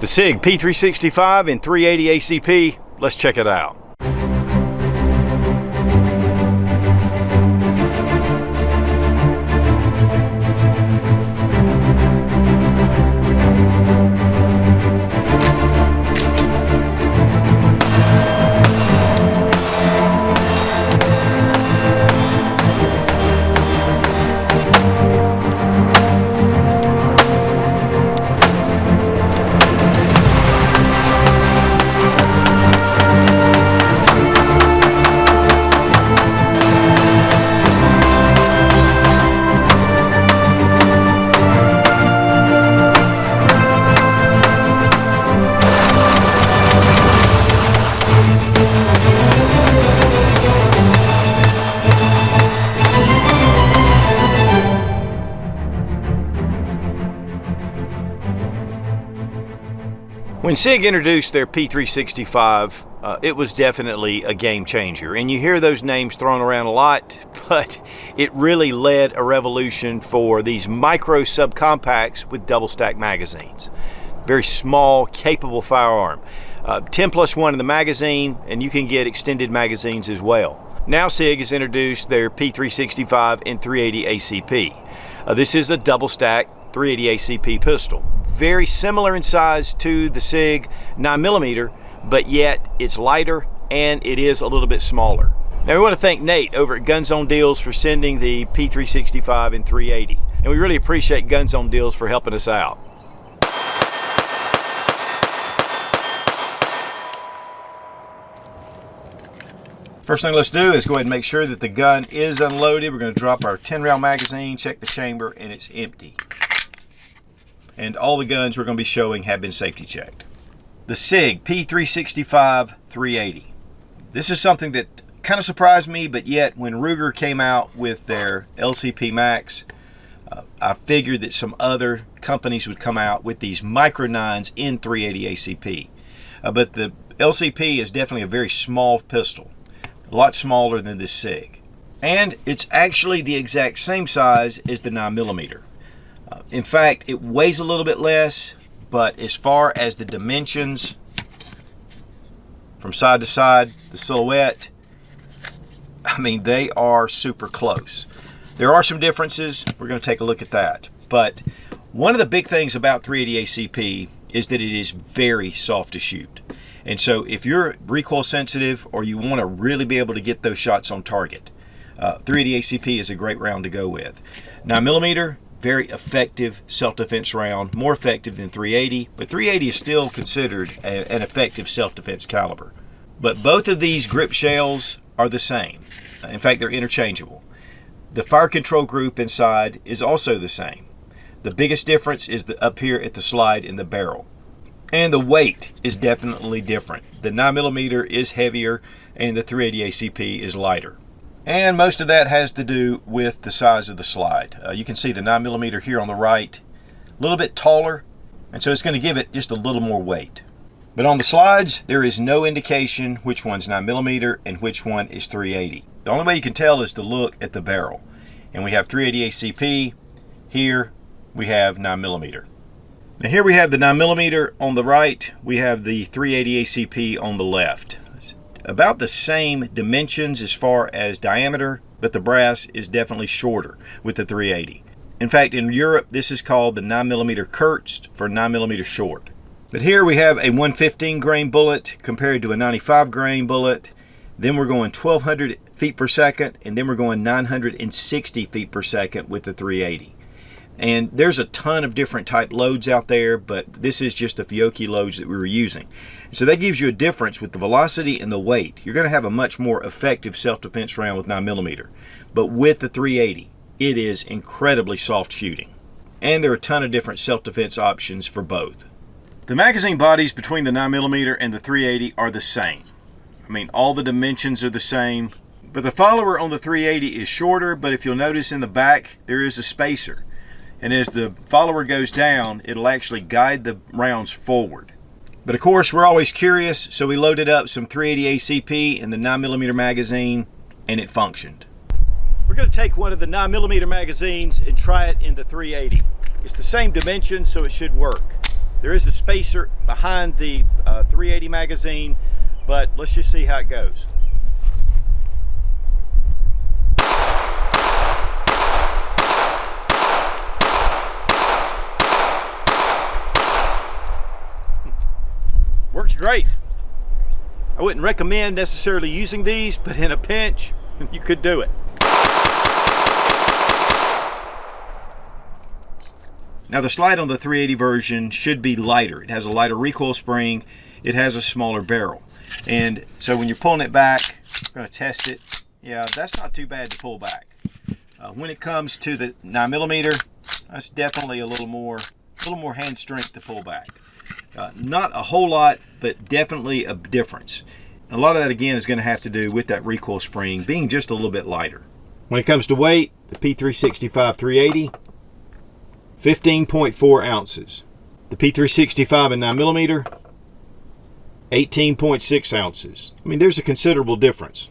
The Sig P365 and 380 ACP. Let's check it out. When Sig introduced their P365, it was definitely a game changer. And you hear those names thrown around a lot, but it really led a revolution for these micro subcompacts with double stack magazines. Very small, capable firearm. 10+1 in the magazine, and you can get extended magazines as well. Now Sig has introduced their P365 and 380 ACP. This is a double stack 380 ACP pistol. Very similar in size to the Sig 9mm, but yet it's lighter and it is a little bit smaller. Now we want to thank Nate over at Guns on Deals for sending the P365 and 380. And we really appreciate Guns on Deals for helping us out. First thing let's do is go ahead and make sure that the gun is unloaded. We're going to drop our 10-round magazine, check the chamber, and it's empty. And all the guns we're going to be showing have been safety checked. The Sig P365 380. This is something that kind of surprised me, but yet when Ruger came out with their LCP Max, I figured that some other companies would come out with these micro 9s in 380 ACP. But the LCP is definitely a very small pistol, a lot smaller than this Sig. And it's actually the exact same size as the 9mm. In fact, it weighs a little bit less, but as far as the dimensions from side to side, the silhouette, I mean, they are super close. There are some differences. We're going to take a look at that. But one of the big things about 380 ACP is that it is very soft to shoot. And so if you're recoil sensitive or you want to really be able to get those shots on target, 380 ACP is a great round to go with. 9mm, very effective self-defense round, more effective than 380, but 380 is still considered an effective self-defense caliber. But both of these grip shells are the same. In fact, they're interchangeable. The fire control group inside is also the same. The biggest difference is up here at the slide in the barrel. And the weight is definitely different. The 9mm is heavier and the 380 ACP is lighter. And most of that has to do with the size of the slide. You can see the 9mm here on the right, a little bit taller, and so it's going to give it just a little more weight. But on the slides, there is no indication which one's 9mm and which one is 380. The only way you can tell is to look at the barrel. And we have 380 ACP. Here we have 9mm. Now here we have the 9mm on the right. We have the 380 ACP on the left. About the same dimensions as far as diameter, but the brass is definitely shorter with the 380. In fact, in Europe, this is called the 9mm Kurz for 9mm short. But here we have a 115 grain bullet compared to a 95 grain bullet. Then we're going 1200 feet per second, and then we're going 960 feet per second with the 380. And there's a ton of different type loads out there, but this is just the Fiocchi loads that we were using. So that gives you a difference with the velocity and the weight. You're going to have a much more effective self-defense round with 9mm. But with the 380, it is incredibly soft shooting. And there are a ton of different self-defense options for both. The magazine bodies between the 9mm and the 380 are the same. I mean, all the dimensions are the same. But the follower on the 380 is shorter, but if you'll notice in the back, there is a spacer. And as the follower goes down, it'll actually guide the rounds forward. But of course, we're always curious, so we loaded up some 380 ACP in the 9mm magazine, and it functioned. We're going to take one of the 9mm magazines and try it in the 380. It's the same dimension, so it should work. There is a spacer behind the 380 magazine, but let's just see how it goes. Works great. I wouldn't recommend necessarily using these, but in a pinch, you could do it. Now the slide on the 380 version should be lighter. It has a lighter recoil spring. It has a smaller barrel. And so when you're pulling it back, we're going to test it. Yeah, that's not too bad to pull back. When it comes to the 9mm, that's definitely a little more hand strength to pull back. Not a whole lot, but definitely a difference. A lot of that again is going to have to do with that recoil spring being just a little bit lighter. When it comes to weight, the P365 380, 15.4 ounces. The P365 and 9mm, 18.6 ounces. I mean, there's a considerable difference.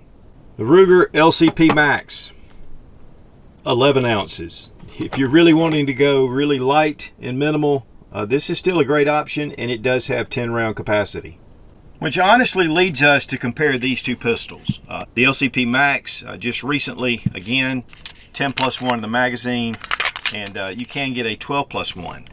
The Ruger LCP Max, 11 ounces. If you're really wanting to go really light and minimal, this is still a great option, and it does have 10 round capacity. Which honestly leads us to compare these two pistols. The LCP Max, just recently, again, 10+1 in the magazine, and you can get a 12+1.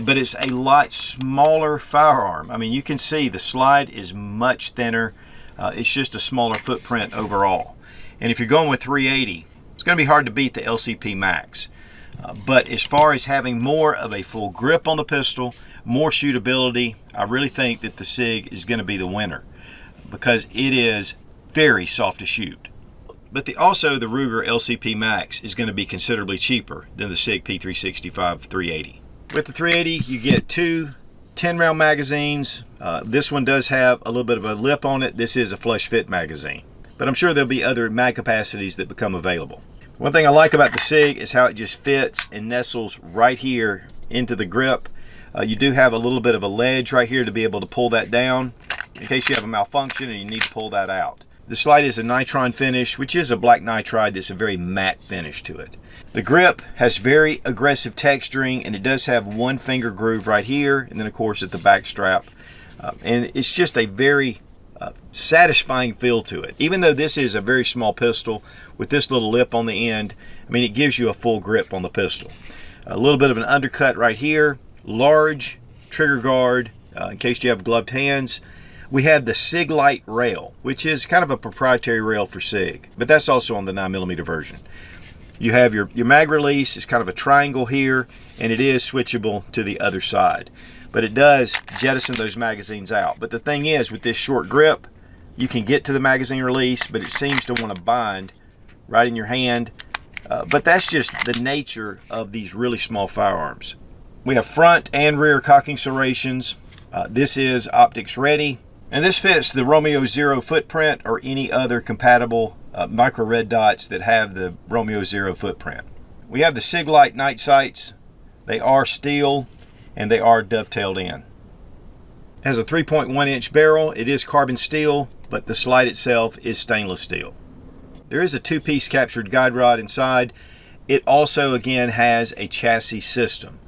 But it's a lot smaller firearm. I mean, you can see the slide is much thinner. It's just a smaller footprint overall. And if you're going with 380, it's going to be hard to beat the LCP Max. But as far as having more of a full grip on the pistol, more shootability, I really think that the Sig is going to be the winner because it is very soft to shoot. But also the Ruger LCP Max is going to be considerably cheaper than the Sig P365 380. With the 380, you get two 10-round magazines. This one does have a little bit of a lip on it. This is a flush fit magazine. But I'm sure there'll be other mag capacities that become available. One thing I like about the Sig is how it just fits and nestles right here into the grip. You do have a little bit of a ledge right here to be able to pull that down in case you have a malfunction and you need to pull that out. The slide is a nitron finish, which is a black nitride that's a very matte finish to it. The grip has very aggressive texturing, and it does have one finger groove right here, and then of course at the back strap. And it's just a very satisfying feel to it. Even though this is a very small pistol with this little lip on the end, I mean, it gives you a full grip on the pistol. A little bit of an undercut right here, large trigger guard in case you have gloved hands. We have the Sig Light rail, which is kind of a proprietary rail for Sig, but that's also on the 9mm version. You have your mag release is kind of a triangle here, and it is switchable to the other side. But it does jettison those magazines out. But the thing is, with this short grip, you can get to the magazine release, but it seems to want to bind right in your hand. But that's just the nature of these really small firearms. We have front and rear cocking serrations. This is optics ready. And this fits the Romeo Zero footprint or any other compatible micro red dots that have the Romeo Zero footprint. We have the Sig Light night sights. They are steel and they are dovetailed in. It has a 3.1 inch barrel. It is carbon steel, but the slide itself is stainless steel. There is a two-piece captured guide rod inside. It also again has a chassis system,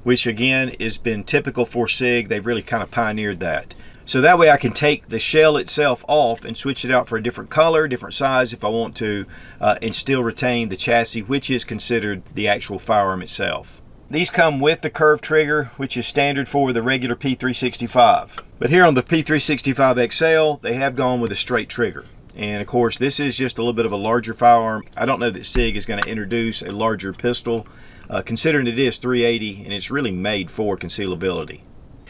which again has been typical for Sig. They've really kind of pioneered that. So that way I can take the shell itself off and switch it out for a different color, different size if I want to, and still retain the chassis, which is considered the actual firearm itself. These come with the curved trigger, which is standard for the regular P365. But here on the P365 XL, they have gone with a straight trigger. And of course, this is just a little bit of a larger firearm. I don't know that Sig is going to introduce a larger pistol, considering it is 380 and it's really made for concealability.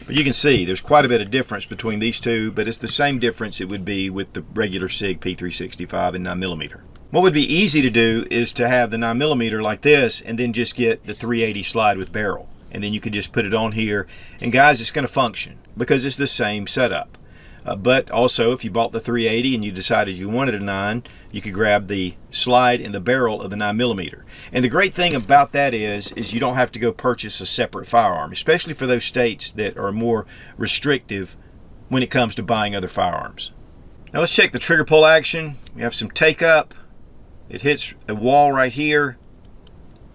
But you can see there's quite a bit of difference between these two, but it's the same difference it would be with the regular Sig P365 and 9mm. What would be easy to do is to have the 9mm like this and then just get the 380 slide with barrel. And then you could just put it on here. And guys, it's going to function because it's the same setup. But also, if you bought the 380 and you decided you wanted a 9, you could grab the slide and the barrel of the 9mm. And the great thing about that is you don't have to go purchase a separate firearm, especially for those states that are more restrictive when it comes to buying other firearms. Now let's check the trigger pull action. We have some take up. It hits a wall right here,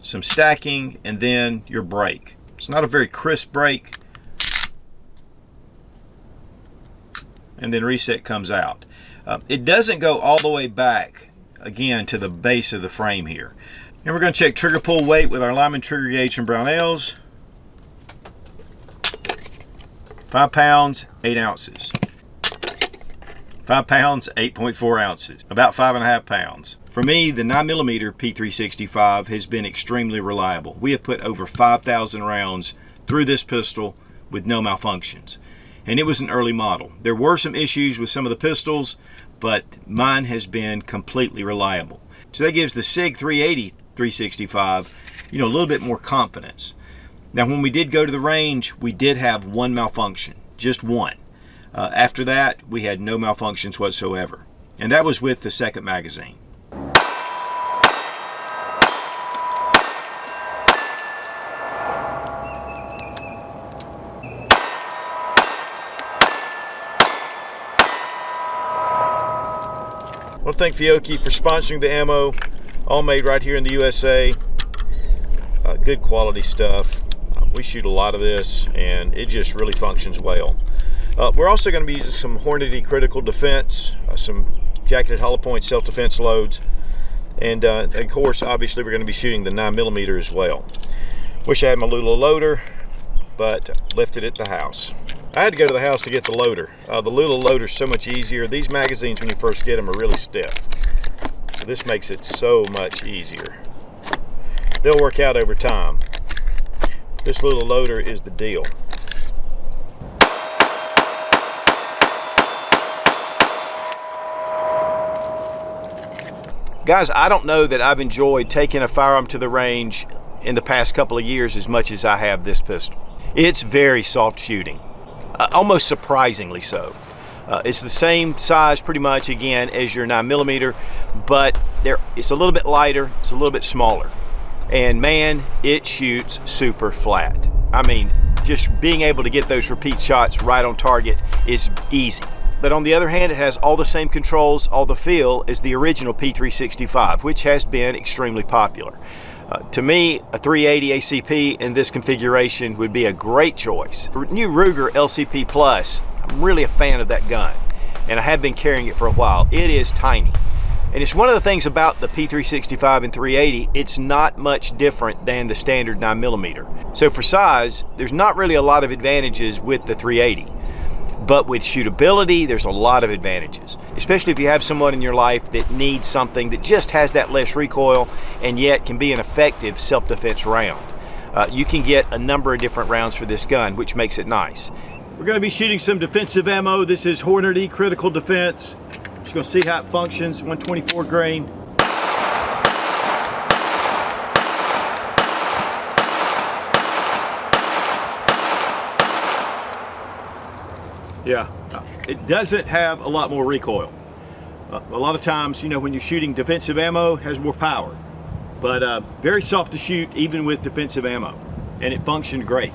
some stacking, and then your break. It's not a very crisp break, and then reset comes out. It doesn't go all the way back, again, to the base of the frame here. And we're going to check trigger pull weight with our Lyman trigger gauge and Brownells. 5 pounds, 8 ounces. 5 pounds, 8.4 ounces. About 5.5 pounds. For me, the 9mm P365 has been extremely reliable. We have put over 5,000 rounds through this pistol with no malfunctions. And it was an early model. There were some issues with some of the pistols, but mine has been completely reliable. So that gives the Sig 380 365, a little bit more confidence. Now, when we did go to the range, we did have one malfunction, just one. After that, we had no malfunctions whatsoever. And that was with the second magazine. I want to thank Fiocchi for sponsoring the ammo, all made right here in the USA. Good quality stuff. We shoot a lot of this, and it just really functions well. We're also going to be using some Hornady Critical Defense, some jacketed hollow point self-defense loads, and of course, obviously, we're going to be shooting the 9mm as well. Wish I had my little loader, but left it at the house. I had to go to the house to get the loader. The little loader's so much easier. These magazines, when you first get them, are really stiff. So this makes it so much easier. They'll work out over time. This little loader is the deal. Guys, I don't know that I've enjoyed taking a firearm to the range in the past couple of years as much as I have this pistol. It's very soft shooting. Almost surprisingly so. It's the same size pretty much again as your 9mm, but it's a little bit lighter, it's a little bit smaller. And man, it shoots super flat. I mean, just being able to get those repeat shots right on target is easy. But on the other hand, it has all the same controls, all the feel as the original P365, which has been extremely popular. To me, a 380 ACP in this configuration would be a great choice. For new Ruger LCP Plus, I'm really a fan of that gun, and I have been carrying it for a while. It is tiny, and it's one of the things about the P365 and 380, it's not much different than the standard 9mm. So for size, there's not really a lot of advantages with the 380. But with shootability, there's a lot of advantages, especially if you have someone in your life that needs something that just has that less recoil and yet can be an effective self-defense round. You can get a number of different rounds for this gun, which makes it nice. We're going to be shooting some defensive ammo. This is Hornady Critical Defense. Just going to see how it functions, 124 grain. Yeah, it doesn't have a lot more recoil. A lot of times, when you're shooting defensive ammo, it has more power. But very soft to shoot even with defensive ammo. And it functioned great.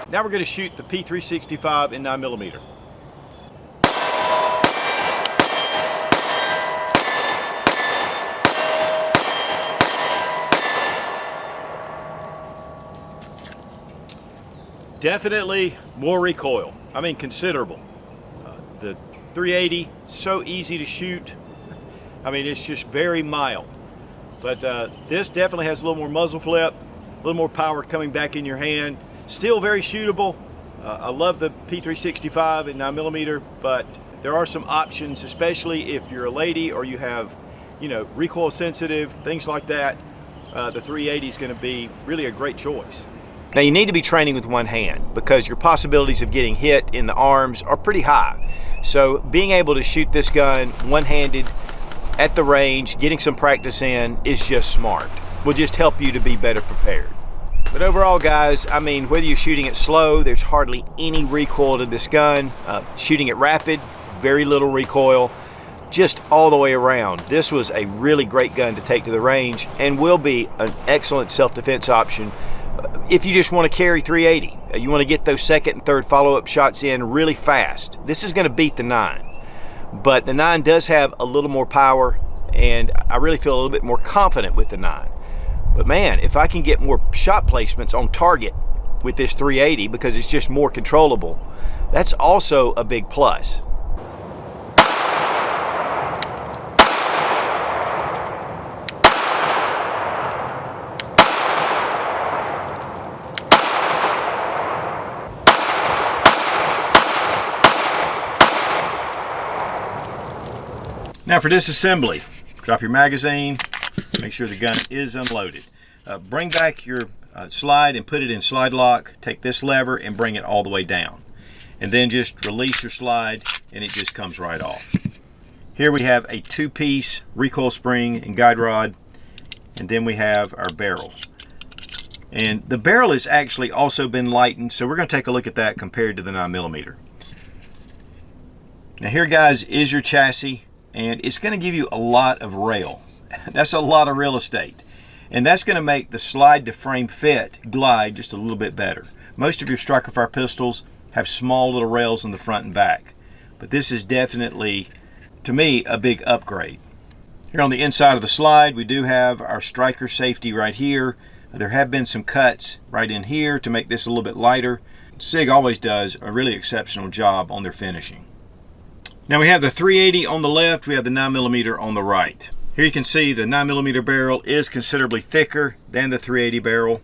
Now we're going to shoot the P365 in 9mm. Definitely more recoil. I mean, considerable. The 380, so easy to shoot. I mean, it's just very mild. But this definitely has a little more muzzle flip, a little more power coming back in your hand. Still very shootable. I love the P365 and 9mm, but there are some options, especially if you're a lady or you have, recoil sensitive, things like that. The 380 is going to be really a great choice. Now you need to be training with one hand because your possibilities of getting hit in the arms are pretty high. So being able to shoot this gun one-handed at the range, getting some practice in is just smart. Will just help you to be better prepared. But overall, guys, I mean, whether you're shooting it slow, there's hardly any recoil to this gun. Shooting it rapid, very little recoil, just all the way around. This was a really great gun to take to the range and will be an excellent self-defense option if you just want to carry 380. You want to get those second and third follow-up shots in really fast. This is going to beat the 9. But the 9 does have a little more power, and I really feel a little bit more confident with the 9. But man, if I can get more shot placements on target with this 380 because it's just more controllable, that's also a big plus. Now for disassembly, drop your magazine, make sure the gun is unloaded. Bring back your slide and put it in slide lock. Take this lever and bring it all the way down. And then just release your slide and it just comes right off. Here we have a 2-piece recoil spring and guide rod, and then we have our barrel. And the barrel has actually also been lightened, so we're going to take a look at that compared to the 9mm. Now here, guys, is your chassis. And it's going to give you a lot of rail. That's a lot of real estate. And that's going to make the slide to frame fit glide just a little bit better. Most of your striker fire pistols have small little rails in the front and back. But this is definitely, to me, a big upgrade. Here on the inside of the slide, we do have our striker safety right here. There have been some cuts right in here to make this a little bit lighter. Sig always does a really exceptional job on their finishing. Now we have the 380 on the left, we have the 9mm on the right. Here you can see the 9mm barrel is considerably thicker than the 380 barrel.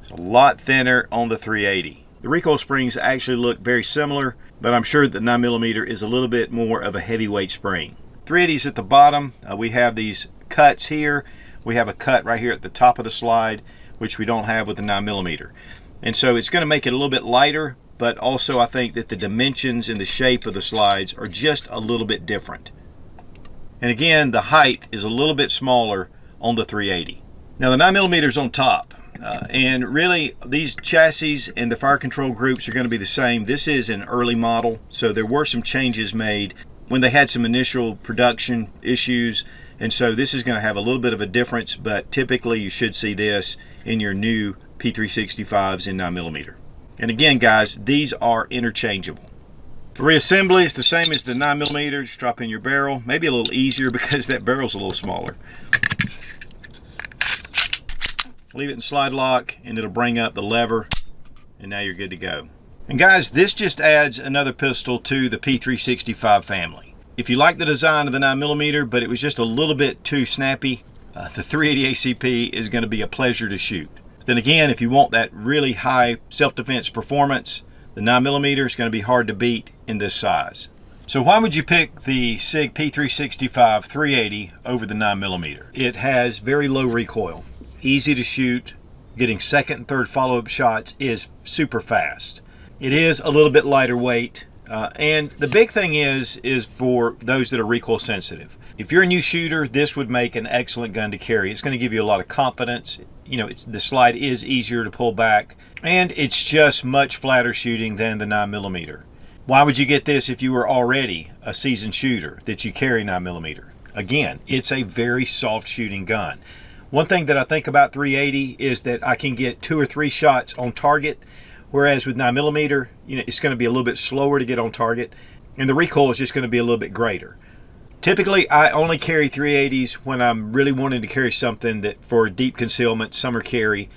It's a lot thinner on the 380. The recoil springs actually look very similar, but I'm sure the 9mm is a little bit more of a heavyweight spring. 380 is at the bottom. We have these cuts here. We have a cut right here at the top of the slide, which we don't have with the 9mm. And so it's going to make it a little bit lighter, but also I think that the dimensions and the shape of the slides are just a little bit different. And again, the height is a little bit smaller on the 380. Now the 9mm is on top, and really these chassis and the fire control groups are going to be the same. This is an early model, so there were some changes made when they had some initial production issues, and so this is going to have a little bit of a difference, but typically you should see this in your new P365s in 9mm. And again, guys, these are interchangeable. For reassembly, it's the same as the 9mm. Just drop in your barrel. Maybe a little easier because that barrel's a little smaller. Leave it in slide lock and it'll bring up the lever, and now you're good to go. And guys, this just adds another pistol to the P365 family. If you like the design of the 9mm, but it was just a little bit too snappy, the 380 ACP is going to be a pleasure to shoot. Then again, if you want that really high self-defense performance, the 9mm is going to be hard to beat in this size. So why would you pick the Sig P365 380 over the 9mm? It has very low recoil, easy to shoot, getting second and third follow-up shots is super fast. It is a little bit lighter weight, and the big thing is for those that are recoil sensitive. If you're a new shooter, this would make an excellent gun to carry. It's going to give you a lot of confidence. You know, the slide is easier to pull back, and it's just much flatter shooting than the 9mm. Why would you get this if you were already a seasoned shooter that you carry 9mm? Again, it's a very soft shooting gun. One thing that I think about 380 is that I can get 2 or 3 shots on target, whereas with 9mm, you know, it's going to be a little bit slower to get on target, and the recoil is just going to be a little bit greater. Typically, I only carry 380s when I'm really wanting to carry something that for deep concealment, summer carry,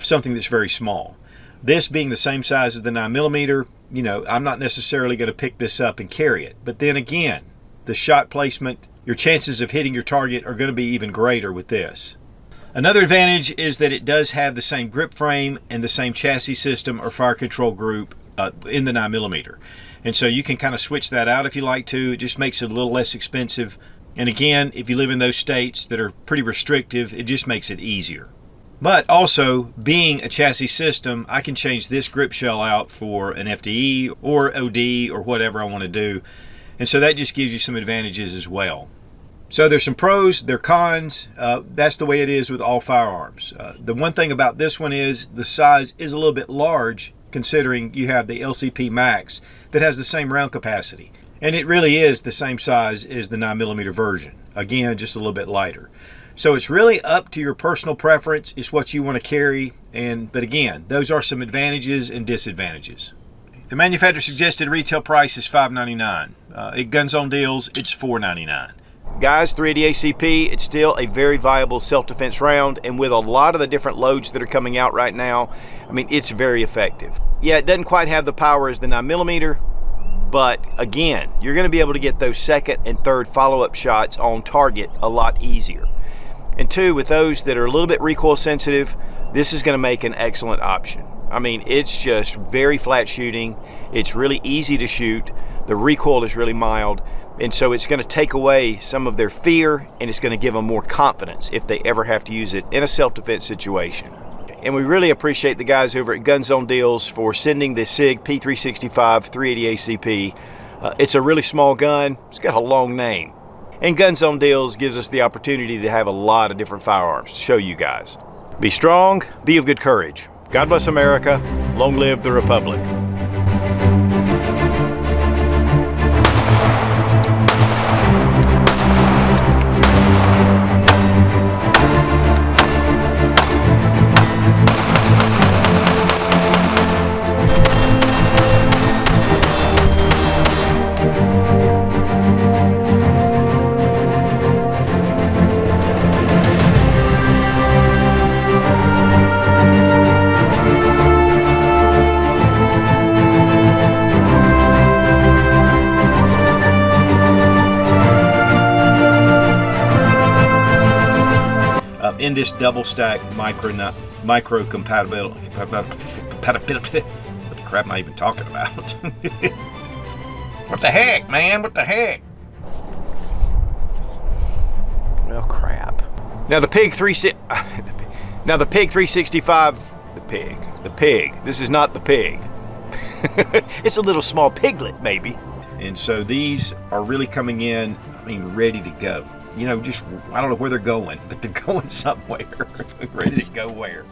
something that's very small. This being the same size as the 9mm, you know, I'm not necessarily going to pick this up and carry it. But then again, the shot placement, your chances of hitting your target are going to be even greater with this. Another advantage is that it does have the same grip frame and the same chassis system or fire control group in the 9mm. And so you can kind of switch that out if you like to. It just makes it a little less expensive. And again, if you live in those states that are pretty restrictive, it just makes it easier. But also, being a chassis system, I can change this grip shell out for an FDE or OD or whatever I want to do. And so that just gives you some advantages as well. So there's some pros, there are cons. That's the way it is with all firearms. The one thing about this one is the size is a little bit large, considering you have the LCP Max that has the same round capacity. And it really is the same size as the 9mm version. Again, just a little bit lighter. So it's really up to your personal preference. It's what you want to carry. But again, those are some advantages and disadvantages. The manufacturer suggested retail price is $5.99. At Guns on Deals, it's $4.99. guys, 380 ACP, it's still a very viable self-defense round, and with a lot of the different loads that are coming out right now, I mean, it's very effective. Yeah, it doesn't quite have the power as the 9mm, but again, you're going to be able to get those second and third follow-up shots on target a lot easier. And two, with those that are a little bit recoil sensitive, this is going to make an excellent option. I mean, it's just very flat shooting. It's really easy to shoot. The recoil is really mild. And so it's going to take away some of their fear, and it's going to give them more confidence if they ever have to use it in a self-defense situation. And we really appreciate the guys over at Gun Zone Deals for sending the Sig P365 380 ACP. It's a really small gun. It's got a long name. And Gun Zone Deals gives us the opportunity to have a lot of different firearms to show you guys. Be strong, be of good courage. God bless America. Long live the Republic. In this double stack micro compatibility, what the crap am I even talking about? What the heck, man? What the heck? Well, crap. Now the Pig 365, the pig. This is not the pig. It's a little small piglet, maybe. And so these are really coming in, I mean, ready to go. You know, just, I don't know where they're going, but they're going somewhere. Ready to go where?